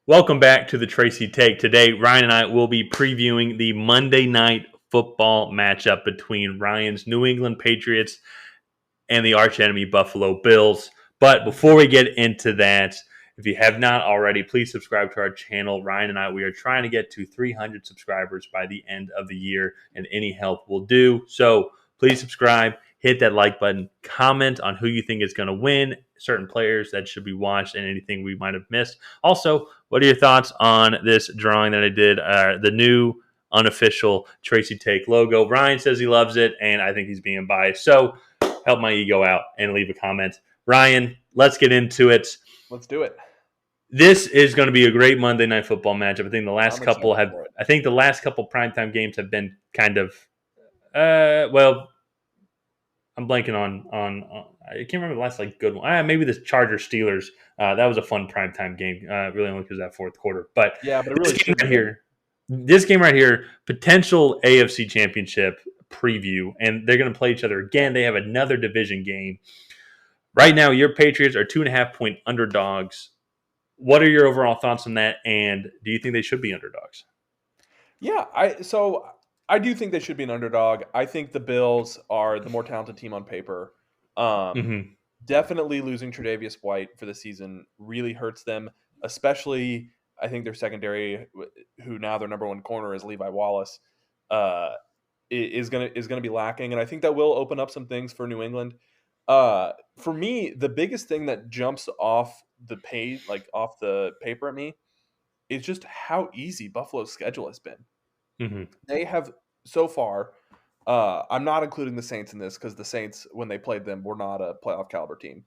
Welcome back to the Tracy Take. Today, Ryan and I will be previewing the Monday night football matchup between Ryan's New England Patriots and the archenemy Buffalo Bills. But before we get into that, if you have not already, please subscribe to our channel. Ryan and I, we are trying to get to 300 subscribers by the end of the year, and any help will do. So please subscribe, hit that like button, comment on who you think is going to win, certain players that should be watched, and anything we might have missed. Also, what are your thoughts on this drawing that I did? The new unofficial Tracy Take logo. Ryan says he loves it, and I think he's being biased. So help my ego out and leave a comment. Ryan, let's get into it. Let's do it. This is going to be a great Monday Night Football matchup. I'm excited for it. I think the last couple primetime games have been kind of, I'm blanking on I can't remember the last good one. Maybe the Chargers Steelers. That was a fun primetime game. Really only because of that fourth quarter. But Yeah, but it really should be. This game right here, potential AFC Championship preview, and they're going to play each other again. They have another division game. Right now, your Patriots are 2.5-point underdogs. What are your overall thoughts on that? And do you think they should be underdogs? Yeah, I do think they should be an underdog. I think the Bills are the more talented team on paper. Mm-hmm. Definitely losing Tre'Davious White for the season really hurts them, especially I think their secondary, who now their number one corner is Levi Wallace, is gonna be lacking, and I think that will open up some things for New England. For me, the biggest thing that jumps off the page, like off the paper at me, is just how easy Buffalo's schedule has been. Mm-hmm. They have so far. I'm not including the Saints in this because the Saints, when they played them, were not a playoff caliber team.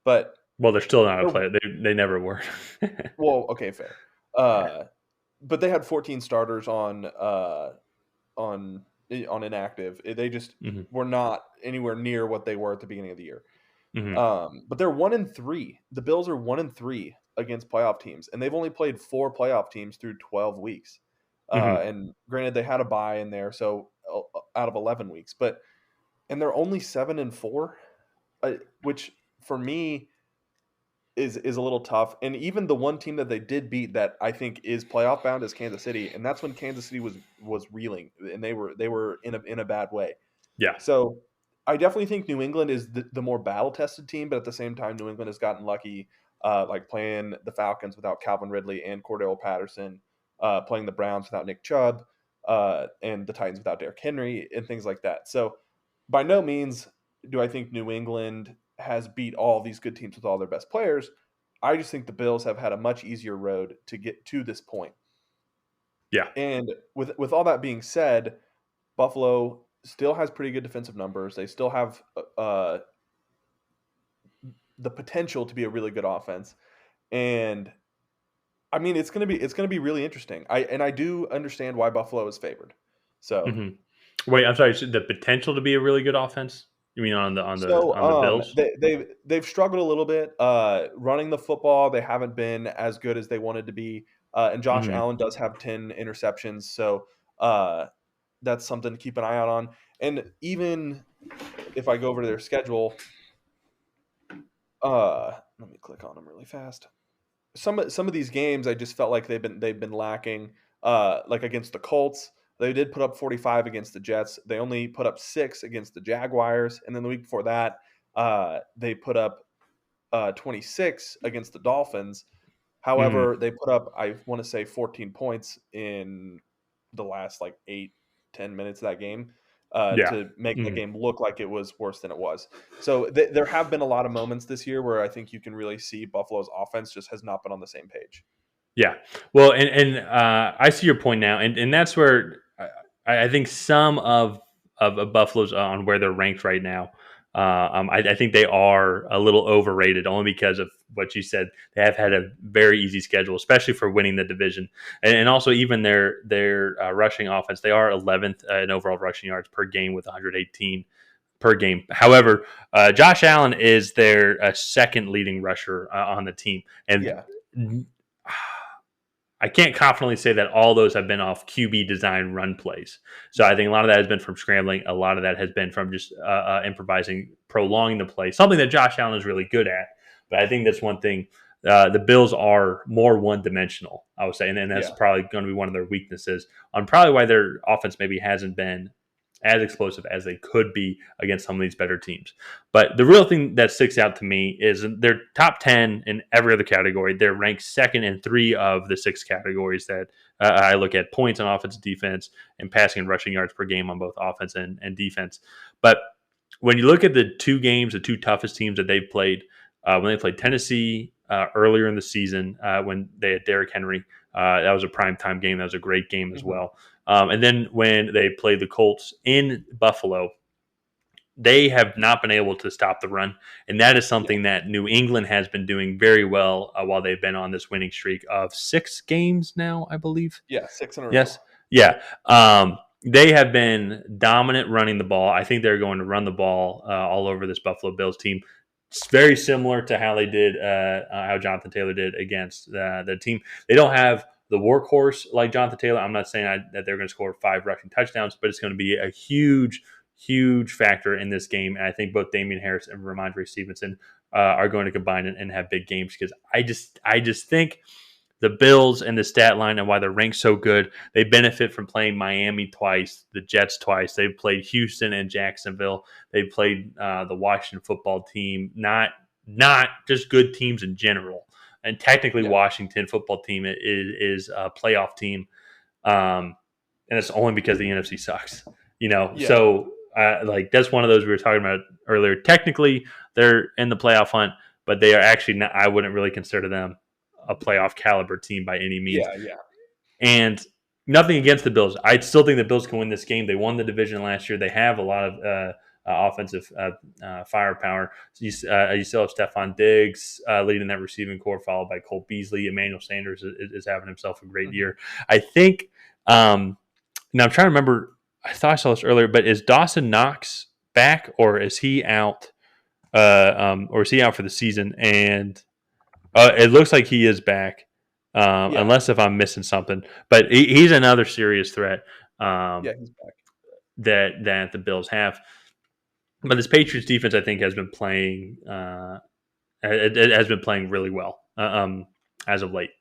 But Well, they're still not a player. They never were. well, okay, fair. But they had 14 starters on inactive. They just Mm-hmm. were not anywhere near what they were at the beginning of the year. Mm-hmm. But they're 1-3. The Bills are 1-3 against playoff teams, and they've only played 4 playoff teams through 12 weeks. Mm-hmm. And granted, they had a bye in there, so out of 11 weeks, and they're only 7-4, which for me is a little tough. And even the one team that they did beat that I think is playoff bound is Kansas City, and that's when Kansas City was reeling, and they were in a bad way. Yeah. So I definitely think New England is the more battle tested team, but at the same time, New England has gotten lucky, like playing the Falcons without Calvin Ridley and Cordell Patterson, playing the Browns without Nick Chubb, and the Titans without Derrick Henry, and things like that. So by no means do I think New England has beat all these good teams with all their best players. I just think the Bills have had a much easier road to get to this point. Yeah. And with all that being said, Buffalo still has pretty good defensive numbers. They still have the potential to be a really good offense, and I mean it's gonna be really interesting. I do understand why Buffalo is favored. So Wait, I'm sorry. So the potential to be a really good offense? You mean on the Bills? they've struggled a little bit running the football. They haven't been as good as they wanted to be, and Josh Mm-hmm. Allen does have 10 interceptions. So uh, that's something to keep an eye out on. And even if I go over to their schedule, let me click on them really fast. Some of these games, I just felt like they've been lacking. Like against the Colts, they did put up 45 against the Jets. They only put up 6 against the Jaguars, and then the week before that, they put up 26 against the Dolphins. Mm-hmm. However, they put up, I want to say, 14 points in the last like 8-10 minutes of that game, Yeah. to make the Mm-hmm. game look like it was worse than it was. So there have been a lot of moments this year where I think you can really see Buffalo's offense just has not been on the same page. Yeah. Well, and I see your point now, and that's where I think some of Buffalo's on where they're ranked right now. I think they are a little overrated only because of what you said. They have had a very easy schedule, especially for winning the division, and also even their rushing offense. They are 11th in overall rushing yards per game with 118 per game. However, Josh Allen is their second leading rusher on the team, and Yeah. I can't confidently say that all those have been off QB design run plays. So I think a lot of that has been from scrambling. A lot of that has been from just improvising, prolonging the play, something that Josh Allen is really good at. But I think that's one thing The Bills are more one-dimensional, I would say, and that's Yeah. probably going to be one of their weaknesses on probably why their offense maybe hasn't been as explosive as they could be against some of these better teams. But the real thing that sticks out to me is they're top 10 in every other category. They're ranked second in 3 of the 6 categories that I look at: points on offense and defense, and passing and rushing yards per game on both offense and defense. But when you look at the 2 games, the 2 toughest teams that they've played, when they played Tennessee earlier in the season, when they had Derrick Henry, that was a primetime game. That was a great game as Mhm. well. And then when they played the Colts in Buffalo, they have not been able to stop the run. And that is Yeah. something that New England has been doing very well while they've been on this winning streak of 6 games now, I believe. Yeah, 6 in a row. Yes. Yeah. They have been dominant running the ball. I think they're going to run the ball all over this Buffalo Bills team. It's very similar to how they did, how Jonathan Taylor did against the team. They don't have the workhorse like Jonathan Taylor. I'm not saying that they're going to score 5 rushing touchdowns, but it's going to be a huge, huge factor in this game. And I think both Damian Harris and Ramondre Stevenson are going to combine and have big games because I just think the Bills and the stat line and why they're ranked so good. They benefit from playing Miami twice, the Jets twice. They've played Houston and Jacksonville. They played the Washington football team. Not just good teams in general. And technically, Yeah. Washington football team is a playoff team, and it's only because the NFC sucks. Yeah. So like that's one of those we were talking about earlier. Technically, they're in the playoff hunt, but they are actually not. I wouldn't really consider them a playoff caliber team by any means. Yeah, yeah. And nothing against the Bills. I still think the Bills can win this game. They won the division last year. They have a lot of offensive firepower. So you still have Stephon Diggs leading that receiving core, followed by Cole Beasley. Emmanuel Sanders is having himself a great Mhm. year. I think. Now I'm trying to remember. I thought I saw this earlier, but is Dawson Knox back or is he out? Or is he out for the season? And it looks like he is back, Yeah. unless if I'm missing something. But he's another serious threat Yeah, he's back. that the Bills have. But this Patriots defense, I think, has been playing. It has been playing really well as of late.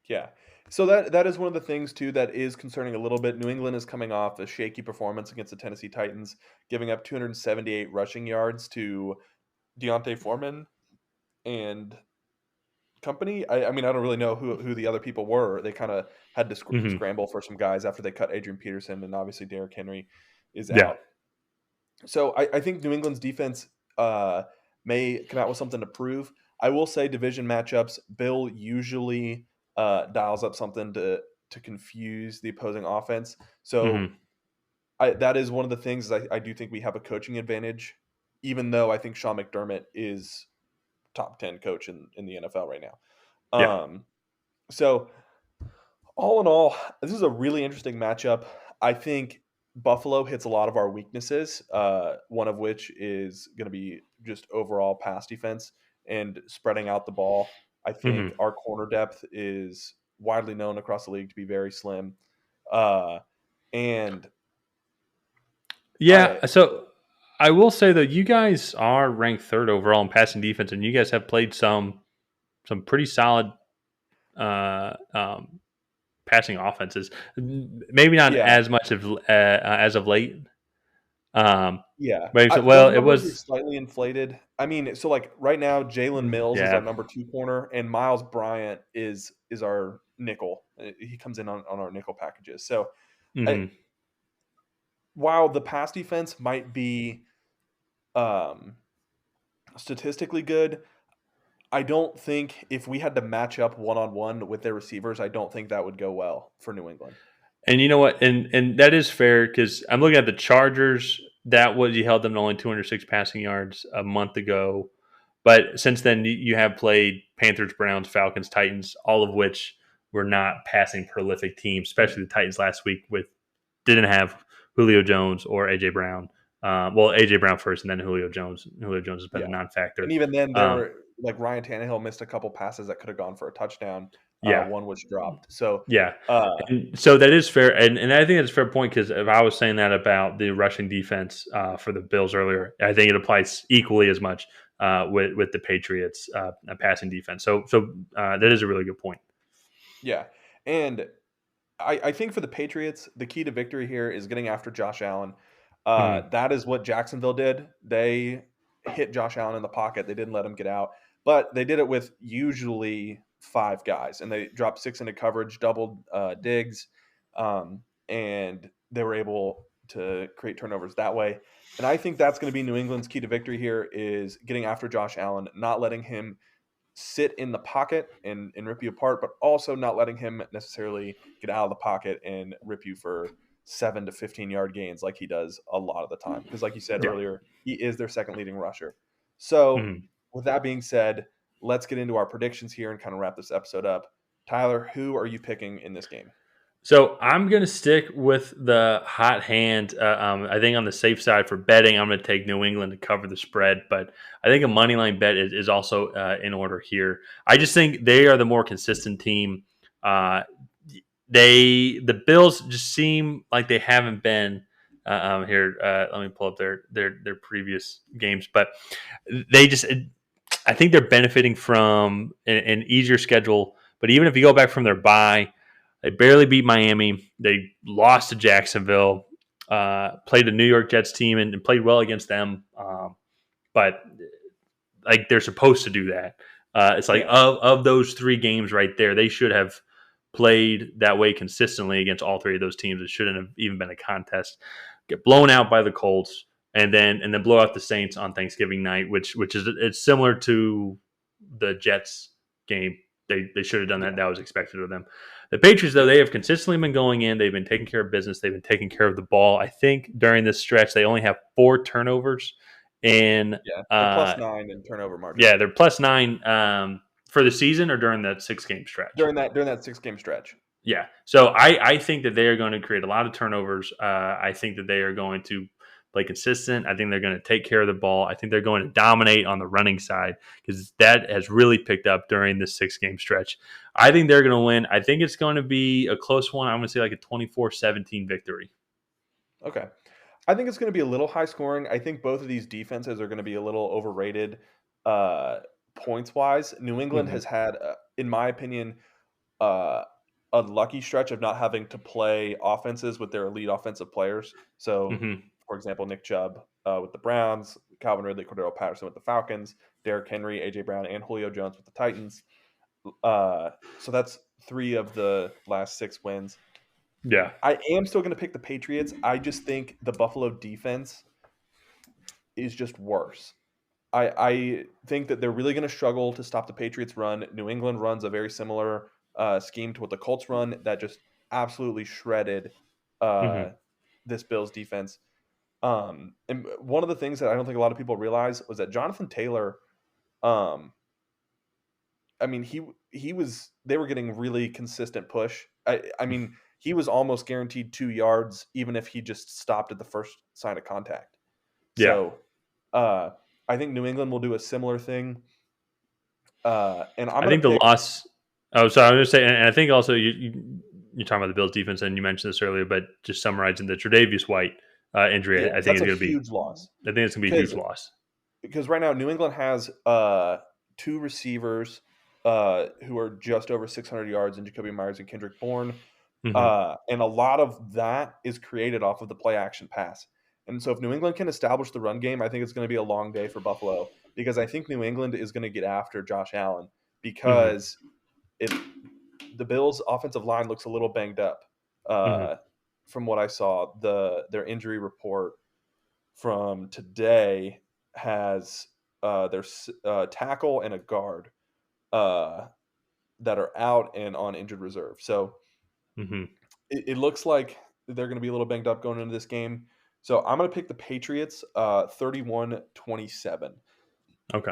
Yeah. So that is one of the things too that is concerning a little bit. New England is coming off a shaky performance against the Tennessee Titans, giving up 278 rushing yards to Deontay Foreman and company. I mean, I don't really know who the other people were. They kind of had to Hmm. scramble for some guys after they cut Adrian Peterson, and obviously Derrick Henry is Yeah. out. So I think New England's defense uh, may come out with something to prove. I will say division matchups, Bill usually dials up something to confuse the opposing offense. So Hmm. that is one of the things I do think we have a coaching advantage, even though I think Sean McDermott is top 10 coach in the NFL right now. Yeah. So all in all, this is a really interesting matchup. I think Buffalo hits a lot of our weaknesses, one of which is going to be just overall pass defense and spreading out the ball. I think Hmm. our corner depth is widely known across the league to be very slim. Uh, and I, Yeah. So I will say that you guys are ranked third overall in passing defense, and you guys have played some pretty solid uh, um, passing offenses. Maybe not yeah, as much as of late. yeah. But well, Those it numbers are was slightly inflated. I mean, so like right now, Jalen Mills is our yeah. number 2 corner, and Miles Bryant is our nickel. He comes in on our nickel packages. So, I, Hmm. while the pass defense might be um, statistically good, I don't think if we had to match up one on one with their receivers, I don't think that would go well for New England. And you know what? And that is fair because I'm looking at the Chargers. That was you held them to only 206 passing yards a month ago, but since then you have played Panthers, Browns, Falcons, Titans, all of which were not passing prolific teams. Especially the Titans last week with didn't have Julio Jones or AJ Brown. Well, AJ Brown first, and then Julio Jones. Julio Jones has been Yeah. a And non-factor. even then, there Um, were like Ryan Tannehill missed a couple passes that could have gone for a touchdown. yeah, One was dropped. So, yeah, uh, and so that is fair, and I think it's a fair point because if I was saying that about the rushing defense for the Bills earlier, I think it applies equally as much with the Patriots passing defense. So that is a really good point. Yeah, and I think for the Patriots, the key to victory here is getting after Josh Allen. Mm-hmm. That is what Jacksonville did. They hit Josh Allen in the pocket. They didn't let him get out, but they did it with usually five guys, and they dropped six into coverage, doubled Diggs, and they were able to create turnovers that way. And I think that's going to be New England's key to victory here is getting after Josh Allen, not letting him sit in the pocket and rip you apart, but also not letting him necessarily get out of the pocket and rip you for 7 to 15 yard gains like he does a lot of the time. Because, like you said Yeah. earlier, he is their second leading rusher. So, Mm-hmm. with that being said, let's get into our predictions here and kind of wrap this episode up. Tyler, who are you picking in this game? So I'm going to stick with the hot hand. I think on the safe side for betting, I'm going to take New England to cover the spread. But I think a money line bet is also in order here. I just think they are the more consistent team. Uh, the Bills just seem like they haven't been here. Let me pull up their previous games, but they just I think they're benefiting from an easier schedule. But even if you go back from their bye, they barely beat Miami. They lost to Jacksonville. Played the New York Jets team and played well against them. But like they're supposed to do that. It's like Yeah. of those three games right there, they should have played that way consistently against all three of those teams. It shouldn't have even been a contest. Get blown out by the Colts, and then blow out the Saints on Thanksgiving night, which is it's similar to the Jets game. They should have done that. Yeah. That was expected of them. The Patriots, though, they have consistently been going in. They've been taking care of business. They've been taking care of the ball. I think during this stretch, they only have 4 turnovers in Yeah. They're uh, +9 in turnover margin yeah, they're +9 for the season or during that 6 game stretch. during that 6 game stretch. Yeah, so I think that they are going to create a lot of turnovers. I think that they are going to play consistent. I think they're going to take care of the ball. I think they're going to dominate on the running side because that has really picked up during this 6 game stretch. I think they're going to win. I think it's going to be a close one. I'm going to say like a 24-17 victory. Okay. I think it's going to be a little high scoring. I think both of these defenses are going to be a little overrated uh, points wise. New England Mm-hmm. has had, in my opinion, uh, a lucky stretch of not having to play offenses with their elite offensive players. So, Mm-hmm. for example, Nick Chubb with the Browns, Calvin Ridley, Cordero Patterson with the Falcons, Derrick Henry, AJ Brown, and Julio Jones with the Titans. So that's 3 of the last 6 wins. Yeah. I am still going to pick the Patriots. I just think the Buffalo defense is just worse. I think that they're really going to struggle to stop the Patriots' run. New England runs a very similar scheme to what the Colts run that just absolutely shredded uh, Mm-hmm. this Bills defense. And one of the things that I don't think a lot of people realize was that Jonathan Taylor, um, I mean, he was they were getting really consistent push. I mean, he was almost guaranteed 2 yards, even if he just stopped at the first sign of contact. Yeah. So uh, I think New England will do a similar thing. And I'm I going think to the pick. loss. Oh, sorry. I'm going to say, and I think also you're talking about the Bills defense, and you mentioned this earlier, but just summarizing the Tre'Davious White injury, Yeah, I think that's is a going to be. huge loss I think it's going to be a because huge loss. right now New England has two receivers who are just over 600 yards in Jacoby Myers and Kendrick Bourne. Hmm. And a lot of that is created off of the play action pass. And so if New England can establish the run game, I think it's going to be a long day for Buffalo because I think New England is going to get after Josh Allen Hmm. because if the Bills' offensive line looks a little banged up Hmm. from what I saw, their injury report from today has their tackle and a guard uh, that are out and on injured reserve. So Hmm. it looks like they're going to be a little banged up going into this game. So I'm going to pick the Patriots 31-27. Okay.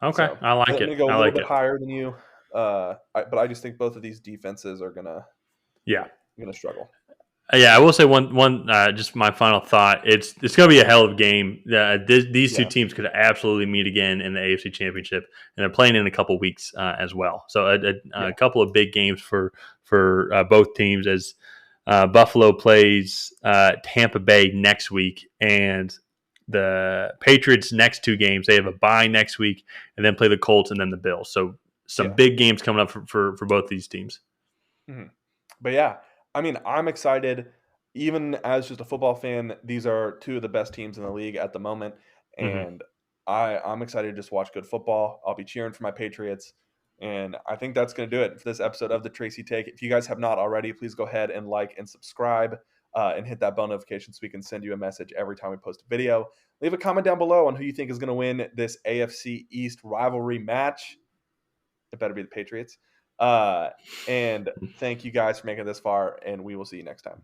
Okay. So I I'm like going it. to go I a little like bit it. higher than you, but I just think both of these defenses are Yeah. going to struggle. Yeah, I will say one just my final thought. It's going to be a hell of a game. These two Yeah, teams could absolutely meet again in the AFC Championship, and they're playing in a couple weeks as well. So yeah, a couple of big games for both teams as Buffalo plays Tampa Bay next week, and the Patriots' next 2 games. They have a bye next week, and then play the Colts and then the Bills. So some Yeah. big games coming up for both these teams. Mhm. But yeah, I mean, I'm excited. Even as just a football fan, these are two of the best teams in the league at the moment, Hmm. and I'm excited to just watch good football. I'll be cheering for my Patriots, and I think that's going to do it for this episode of the Tracy Take. If you guys have not already, please go ahead and like and subscribe, and hit that bell notification so we can send you a message every time we post a video. Leave a comment down below on who you think is going to win this AFC East rivalry match. It better be the Patriots. And thank you guys for making it this far, and we will see you next time.